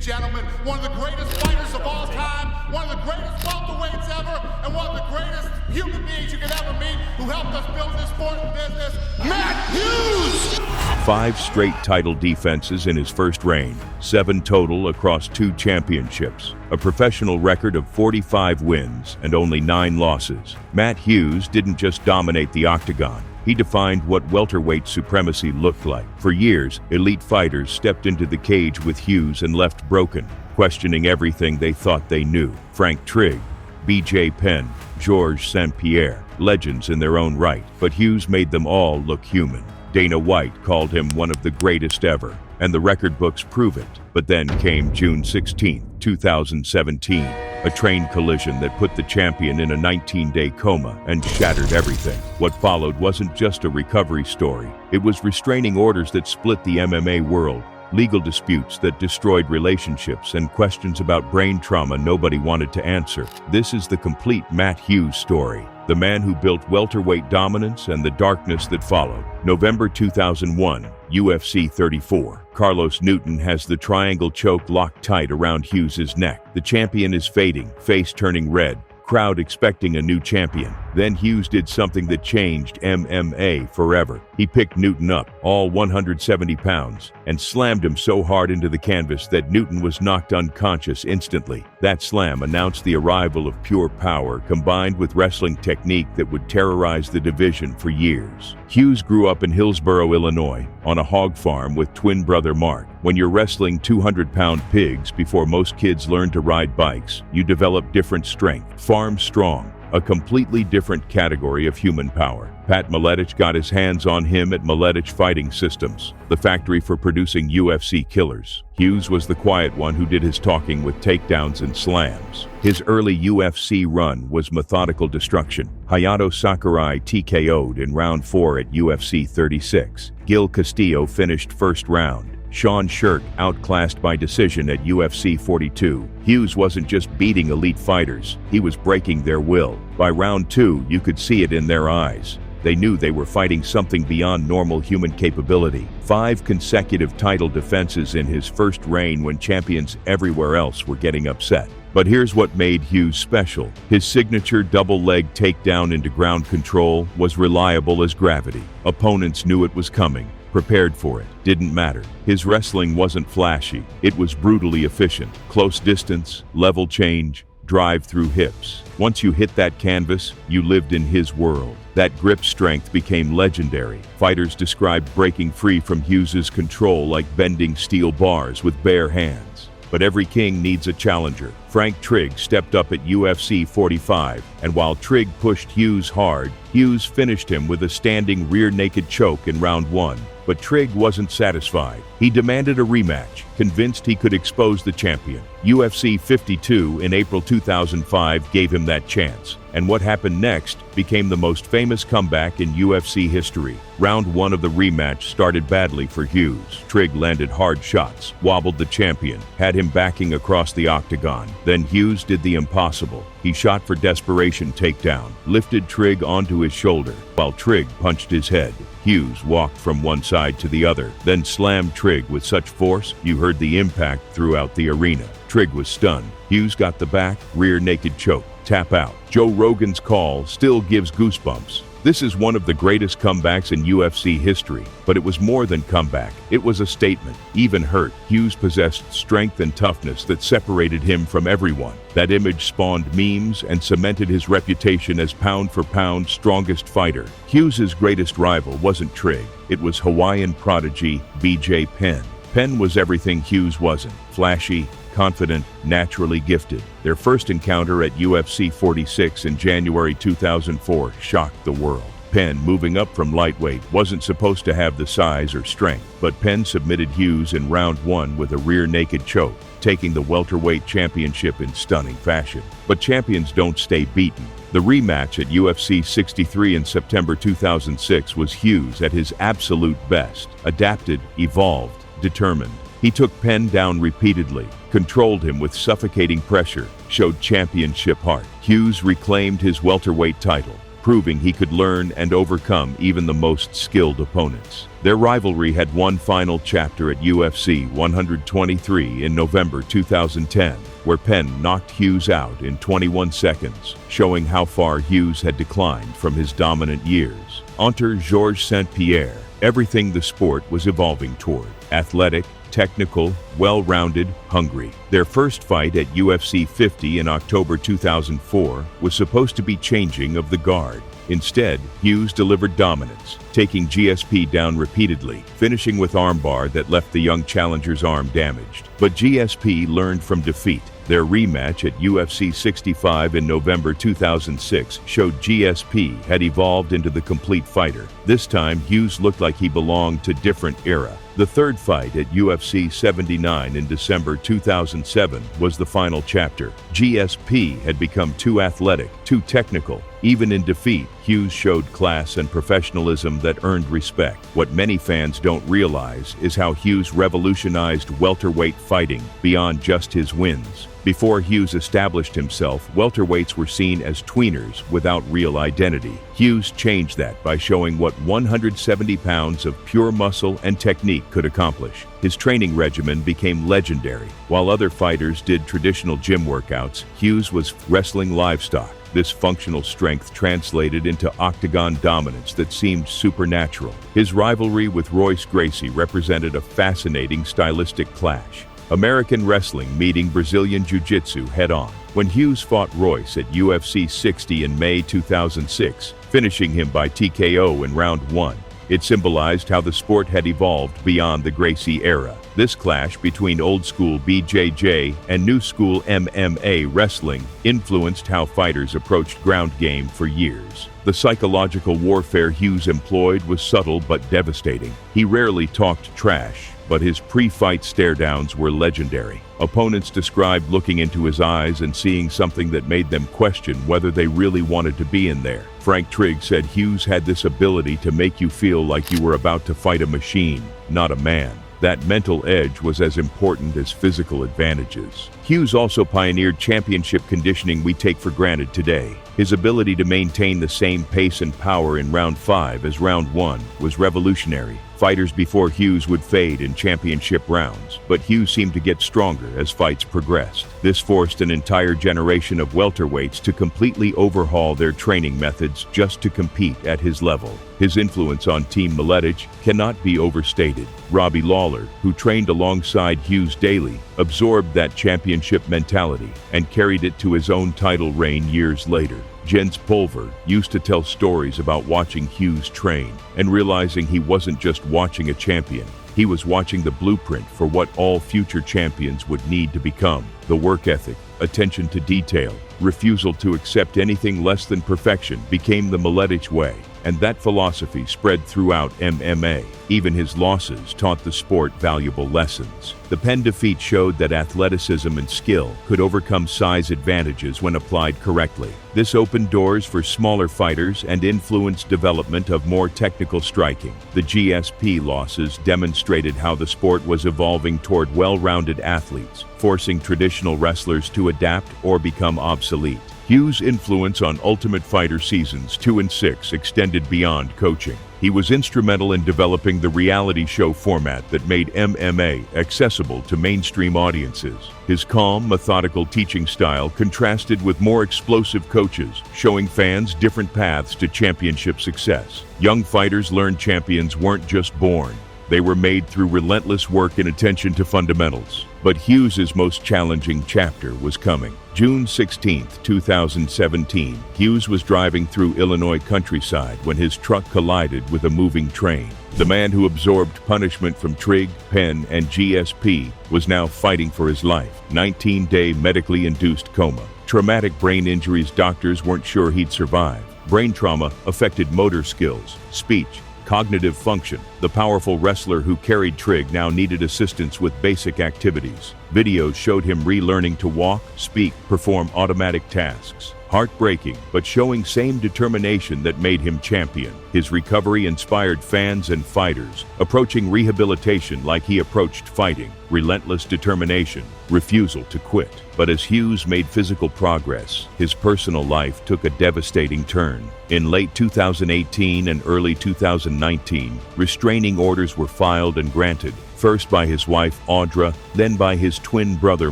gentlemen, one of the greatest fighters of all time, one of the greatest welterweights ever, and one of the greatest human beings you could ever meet who helped us build this sport and business, Matt Hughes! 5 straight title defenses in his first reign, 7 total across 2 championships, a professional record of 45 wins and only 9 losses. Matt Hughes didn't just dominate the Octagon. He defined what welterweight supremacy looked like. For years, elite fighters stepped into the cage with Hughes and left broken, questioning everything they thought they knew. Frank Trigg, Penn, Georges St-Pierre, legends in their own right, but Hughes made them all look human. Dana White called him one of the greatest ever, and the record books prove it. But then came June 16, 2017, a train collision that put the champion in a 19-day coma and shattered everything. What followed wasn't just a recovery story. It was restraining orders that split the MMA world, legal disputes that destroyed relationships, and questions about brain trauma nobody wanted to answer. This is the complete Matt Hughes story. The man who built welterweight dominance and the darkness that followed. November 2001, UFC 34. Carlos Newton has the triangle choke locked tight around Hughes' neck. The champion is fading, face turning red. Crowd expecting a new champion. Then Hughes did something that changed MMA forever. He picked Newton up, all 170 pounds, and slammed him so hard into the canvas that Newton was knocked unconscious instantly. That slam announced the arrival of pure power combined with wrestling technique that would terrorize the division for years. Hughes grew up in Hillsboro, Illinois, on a hog farm with twin brother Mark. When you're wrestling 200-pound pigs before most kids learn to ride bikes, you develop different strength. Farm strong, a completely different category of human power. Pat Miletich got his hands on him at Miletich Fighting Systems, the factory for producing UFC killers. Hughes was the quiet one who did his talking with takedowns and slams. His early UFC run was methodical destruction. Hayato Sakurai TKO'd in round 4 at UFC 36. Gil Castillo finished first round. Sean Shirk outclassed by decision at UFC 42. Hughes wasn't just beating elite fighters, he was breaking their will. By round 2, you could see it in their eyes. They knew they were fighting something beyond normal human capability. 5 consecutive title defenses in his first reign when champions everywhere else were getting upset. But here's what made Hughes special. His signature double-leg takedown into ground control was reliable as gravity. Opponents knew it was coming, prepared for it. Didn't matter. His wrestling wasn't flashy. It was brutally efficient. Close distance, level change, drive through hips. Once you hit that canvas, you lived in his world. That grip strength became legendary. Fighters described breaking free from Hughes' control like bending steel bars with bare hands. But every king needs a challenger. Frank Trigg stepped up at UFC 45, and while Trigg pushed Hughes hard, Hughes finished him with a standing rear naked choke in round 1. But Trigg wasn't satisfied. He demanded a rematch, convinced he could expose the champion. UFC 52 in April 2005 gave him that chance. And what happened next became the most famous comeback in UFC history. Round 1 of the rematch started badly for Hughes. Trigg landed hard shots, wobbled the champion, had him backing across the octagon. Then Hughes did the impossible. He shot for desperation takedown, lifted Trigg onto his shoulder, while Trigg punched his head. Hughes walked from one side to the other, then slammed Trigg with such force you heard the impact throughout the arena. Trigg was stunned. Hughes got the back, rear naked choke, tap out. Joe Rogan's call still gives goosebumps. This is one of the greatest comebacks in UFC history, but it was more than comeback. It was a statement. Even hurt, Hughes possessed strength and toughness that separated him from everyone. That image spawned memes and cemented his reputation as pound-for-pound strongest fighter. Hughes' greatest rival wasn't Trigg. It was Hawaiian prodigy Penn. Penn was everything Hughes wasn't. Flashy, confident, naturally gifted. Their first encounter at UFC 46 in January 2004 shocked the world. Penn, moving up from lightweight, wasn't supposed to have the size or strength, but Penn submitted Hughes in round 1 with a rear naked choke, taking the welterweight championship in stunning fashion. But champions don't stay beaten. The rematch at UFC 63 in September 2006 was Hughes at his absolute best, adapted, evolved, determined. He took Penn down repeatedly, controlled him with suffocating pressure, showed championship heart. Hughes reclaimed his welterweight title, proving he could learn and overcome even the most skilled opponents. Their rivalry had one final chapter at UFC 123 in November 2010, where Penn knocked Hughes out in 21 seconds, showing how far Hughes had declined from his dominant years. Enter Georges St-Pierre, everything the sport was evolving toward: athletic, technical, well-rounded, hungry. Their first fight at UFC 50 in October 2004 was supposed to be changing of the guard. Instead, Hughes delivered dominance, taking GSP down repeatedly, finishing with armbar that left the young challenger's arm damaged. But GSP learned from defeat. Their rematch at UFC 65 in November 2006 showed GSP had evolved into the complete fighter. This time, Hughes looked like he belonged to a different era. The third fight at UFC 79 in December 2007 was the final chapter. GSP had become too athletic, too technical. Even in defeat, Hughes showed class and professionalism that earned respect. What many fans don't realize is how Hughes revolutionized welterweight fighting beyond just his wins. Before Hughes established himself, welterweights were seen as tweeners without real identity. Hughes changed that by showing what 170 pounds of pure muscle and technique could accomplish. His training regimen became legendary. While other fighters did traditional gym workouts, Hughes was wrestling livestock. This functional strength translated into Octagon dominance that seemed supernatural. His rivalry with Royce Gracie represented a fascinating stylistic clash. American wrestling meeting Brazilian Jiu-Jitsu head-on. When Hughes fought Royce at UFC 60 in May 2006, finishing him by TKO in round 1, it symbolized how the sport had evolved beyond the Gracie era. This clash between old-school BJJ and new-school MMA wrestling influenced how fighters approached ground game for years. The psychological warfare Hughes employed was subtle but devastating. He rarely talked trash, but his pre-fight stare-downs were legendary. Opponents described looking into his eyes and seeing something that made them question whether they really wanted to be in there. Frank Trigg said Hughes had this ability to make you feel like you were about to fight a machine, not a man. That mental edge was as important as physical advantages. Hughes also pioneered championship conditioning we take for granted today. His ability to maintain the same pace and power in round 5 as round 1 was revolutionary. Fighters before Hughes would fade in championship rounds, but Hughes seemed to get stronger as fights progressed. This forced an entire generation of welterweights to completely overhaul their training methods just to compete at his level. His influence on Team Miletich cannot be overstated. Robbie Lawler, who trained alongside Hughes daily, absorbed that championship mentality and carried it to his own title reign years later. Jens Pulver used to tell stories about watching Hughes train and realizing he wasn't just watching a champion. He was watching the blueprint for what all future champions would need to become. The work ethic, attention to detail, refusal to accept anything less than perfection became the Miletich way, and that philosophy spread throughout MMA. Even his losses taught the sport valuable lessons. The Penn defeat showed that athleticism and skill could overcome size advantages when applied correctly. This opened doors for smaller fighters and influenced development of more technical striking. The GSP losses demonstrated how the sport was evolving toward well-rounded athletes, forcing traditional wrestlers to adapt or become obsolete. Hughes' influence on Ultimate Fighter Seasons 2 and 6 extended beyond coaching. He was instrumental in developing the reality show format that made MMA accessible to mainstream audiences. His calm, methodical teaching style contrasted with more explosive coaches, showing fans different paths to championship success. Young fighters learned champions weren't just born. They were made through relentless work and attention to fundamentals. But Hughes' most challenging chapter was coming. June 16, 2017, Hughes was driving through Illinois countryside when his truck collided with a moving train. The man who absorbed punishment from Trigg, Penn, and GSP was now fighting for his life. 19-day medically induced coma. Traumatic brain injuries doctors weren't sure he'd survive. Brain trauma affected motor skills, speech, cognitive function. The powerful wrestler who carried Trigg now needed assistance with basic activities. Videos showed him relearning to walk, speak, perform automatic tasks. Heartbreaking, but showing same determination that made him champion. His recovery inspired fans and fighters, approaching rehabilitation like he approached fighting. Relentless determination, refusal to quit. But as Hughes made physical progress, his personal life took a devastating turn. In late 2018 and early 2019, restraining orders were filed and granted, first by his wife Audra, then by his twin brother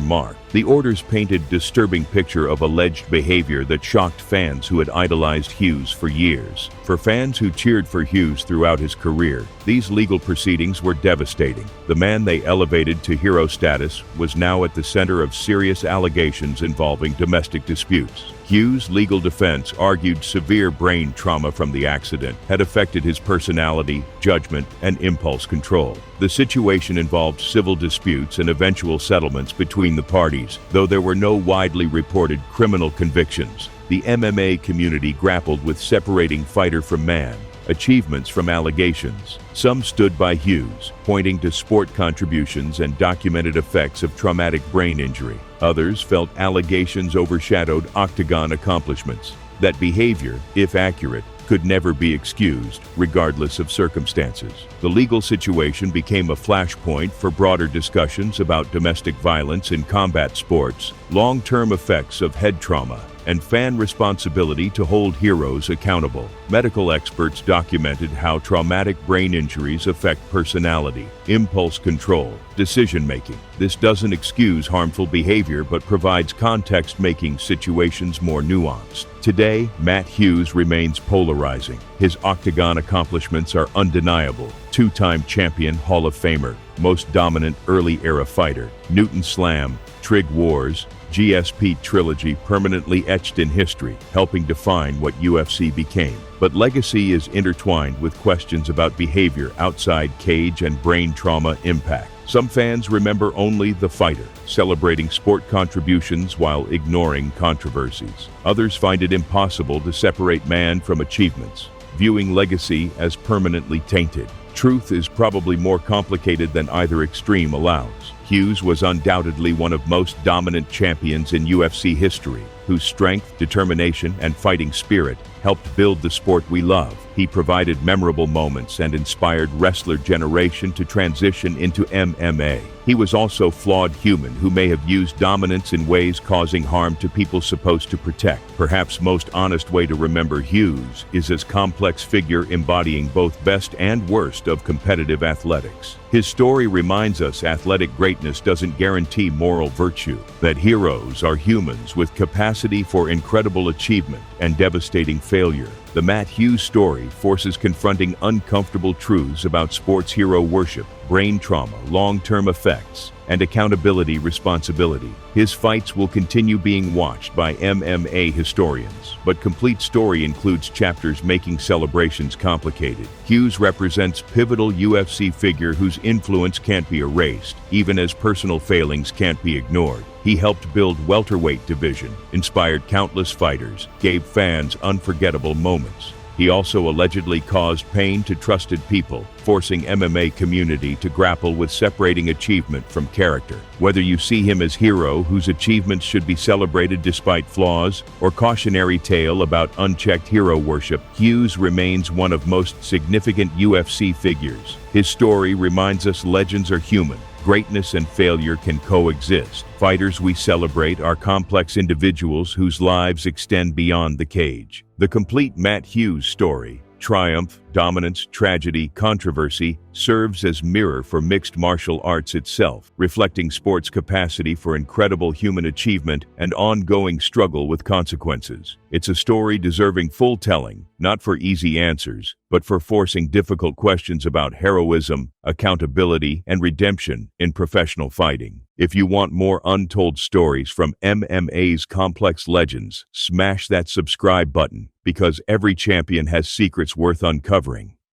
Mark. The orders painted a disturbing picture of alleged behavior that shocked fans who had idolized Hughes for years. For fans who cheered for Hughes throughout his career, these legal proceedings were devastating. The man they elevated to hero status was now at the center of serious allegations involving domestic disputes. Hughes' legal defense argued severe brain trauma from the accident had affected his personality, judgment, and impulse control. The situation involved civil disputes and eventual settlements between the parties, though there were no widely reported criminal convictions. The MMA community grappled with separating fighter from man, achievements from allegations. Some stood by Hughes, pointing to sport contributions and documented effects of traumatic brain injury. Others felt allegations overshadowed Octagon accomplishments. That behavior, if accurate, could never be excused, regardless of circumstances. The legal situation became a flashpoint for broader discussions about domestic violence in combat sports, long-term effects of head trauma, and fan responsibility to hold heroes accountable. Medical experts documented how traumatic brain injuries affect personality, impulse control, decision-making. This doesn't excuse harmful behavior but provides context, making situations more nuanced. Today, Matt Hughes remains polarizing. His Octagon accomplishments are undeniable. Two-time champion, Hall of Famer, most dominant early-era fighter, Newton Slam, Trigg Wars, GSP trilogy permanently etched in history, helping define what UFC became. But legacy is intertwined with questions about behavior outside cage and brain trauma impact. Some fans remember only the fighter, celebrating sport contributions while ignoring controversies. Others find it impossible to separate man from achievements, viewing legacy as permanently tainted. Truth is probably more complicated than either extreme allows. Hughes was undoubtedly one of most dominant champions in UFC history, whose strength, determination, and fighting spirit helped build the sport we love. He provided memorable moments and inspired wrestler generation to transition into MMA. He was also a flawed human who may have used dominance in ways causing harm to people supposed to protect. Perhaps most honest way to remember Hughes is as complex figure embodying both best and worst of competitive athletics. His story reminds us athletic greatness doesn't guarantee moral virtue, that heroes are humans with capacity for incredible achievement and devastating failure. The Matt Hughes story forces confronting uncomfortable truths about sports hero worship, brain trauma, long-term effects, and accountability responsibility. His fights will continue being watched by MMA historians, but complete story includes chapters making celebrations complicated. Hughes represents pivotal UFC figure whose influence can't be erased, even as personal failings can't be ignored. He helped build welterweight division, inspired countless fighters, gave fans unforgettable moments. He also allegedly caused pain to trusted people, forcing MMA community to grapple with separating achievement from character. Whether you see him as hero whose achievements should be celebrated despite flaws, or cautionary tale about unchecked hero worship, Hughes remains one of most significant UFC figures. His story reminds us legends are human. Greatness and failure can coexist. Fighters we celebrate are complex individuals whose lives extend beyond the cage. The complete Matt Hughes story, triumph, dominance, tragedy, controversy, serves as mirror for mixed martial arts itself, reflecting sport's capacity for incredible human achievement and ongoing struggle with consequences. It's a story deserving full telling, not for easy answers, but for forcing difficult questions about heroism, accountability, and redemption in professional fighting. If you want more untold stories from MMA's complex legends, smash that subscribe button, because every champion has secrets worth uncovering.